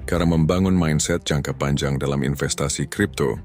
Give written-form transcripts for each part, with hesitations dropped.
Cara membangun mindset jangka panjang dalam investasi kripto.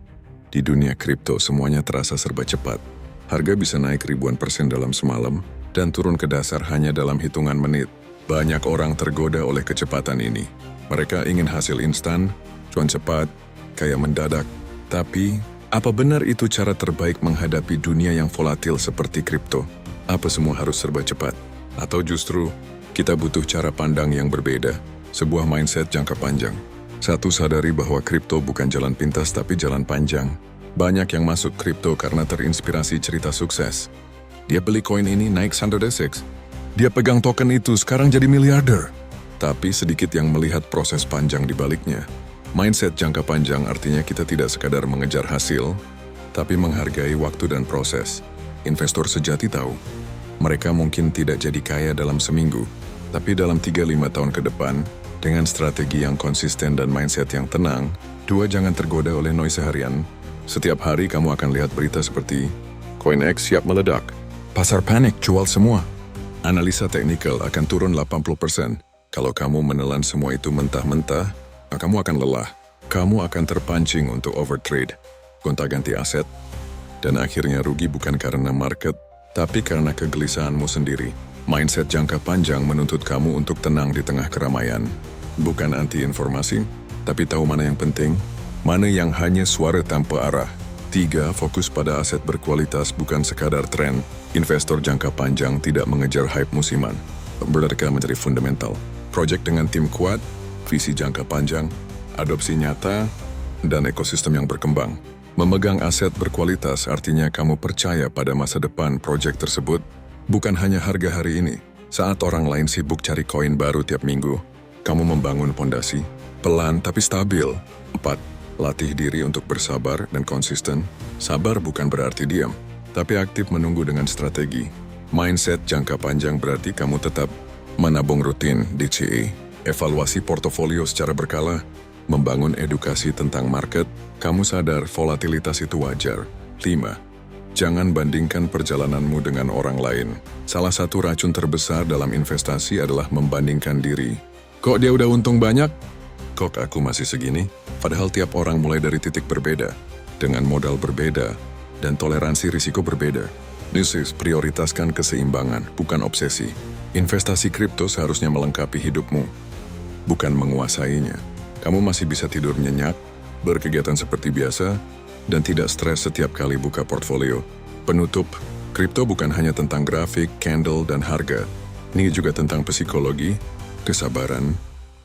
Di dunia kripto semuanya terasa serba cepat. Harga bisa naik ribuan persen dalam semalam dan turun ke dasar hanya dalam hitungan menit. Banyak orang tergoda oleh kecepatan ini. Mereka ingin hasil instan, cuan cepat, kaya mendadak. Tapi, apa benar itu cara terbaik menghadapi dunia yang volatil seperti kripto? Apa semua harus serba cepat? Atau justru, kita butuh cara pandang yang berbeda? Sebuah mindset jangka panjang. Satu, sadari bahwa kripto bukan jalan pintas tapi jalan panjang. Banyak yang masuk kripto karena terinspirasi cerita sukses. Dia beli koin ini naik 106. Dia pegang token itu sekarang jadi miliarder. Tapi sedikit yang melihat proses panjang di baliknya. Mindset jangka panjang artinya kita tidak sekadar mengejar hasil, tapi menghargai waktu dan proses. Investor sejati tahu, mereka mungkin tidak jadi kaya dalam seminggu, tapi dalam 3-5 tahun ke depan, dengan strategi yang konsisten dan mindset yang tenang. 2, jangan tergoda oleh noise seharian. Setiap hari kamu akan lihat berita seperti Koin X siap meledak, pasar panik jual semua. Analisa teknikal akan turun 80%. Kalau kamu menelan semua itu mentah-mentah, kamu akan lelah. Kamu akan terpancing untuk overtrade, gonta-ganti aset, dan akhirnya rugi bukan karena market, tapi karena kegelisahanmu sendiri. Mindset jangka panjang menuntut kamu untuk tenang di tengah keramaian. Bukan anti-informasi, tapi tahu mana yang penting, mana yang hanya suara tanpa arah. 3, fokus pada aset berkualitas bukan sekadar tren. Investor jangka panjang tidak mengejar hype musiman. Mereka mencari fundamental. Project dengan tim kuat, visi jangka panjang, adopsi nyata, dan ekosistem yang berkembang. Memegang aset berkualitas artinya kamu percaya pada masa depan project tersebut, bukan hanya harga hari ini. Saat orang lain sibuk cari koin baru tiap minggu, kamu membangun pondasi, pelan tapi stabil. 4, latih diri untuk bersabar dan konsisten. Sabar bukan berarti diam, tapi aktif menunggu dengan strategi. Mindset jangka panjang berarti kamu tetap menabung rutin di DCA, evaluasi portofolio secara berkala, membangun edukasi tentang market. Kamu sadar volatilitas itu wajar. 5, jangan bandingkan perjalananmu dengan orang lain. Salah satu racun terbesar dalam investasi adalah membandingkan diri. Kok dia udah untung banyak? Kok aku masih segini? Padahal tiap orang mulai dari titik berbeda, dengan modal berbeda, dan toleransi risiko berbeda. Nisis, prioritaskan keseimbangan, bukan obsesi. Investasi kripto seharusnya melengkapi hidupmu, bukan menguasainya. Kamu masih bisa tidur nyenyak, berkegiatan seperti biasa, dan tidak stres setiap kali buka portfolio. Penutup, kripto bukan hanya tentang grafik, candle, dan harga. Ini juga tentang psikologi, kesabaran,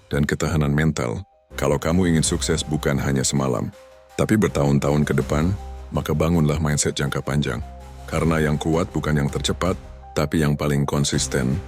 dan ketahanan mental. Kalau kamu ingin sukses bukan hanya semalam, tapi bertahun-tahun ke depan, maka bangunlah mindset jangka panjang. Karena yang kuat bukan yang tercepat, tapi yang paling konsisten.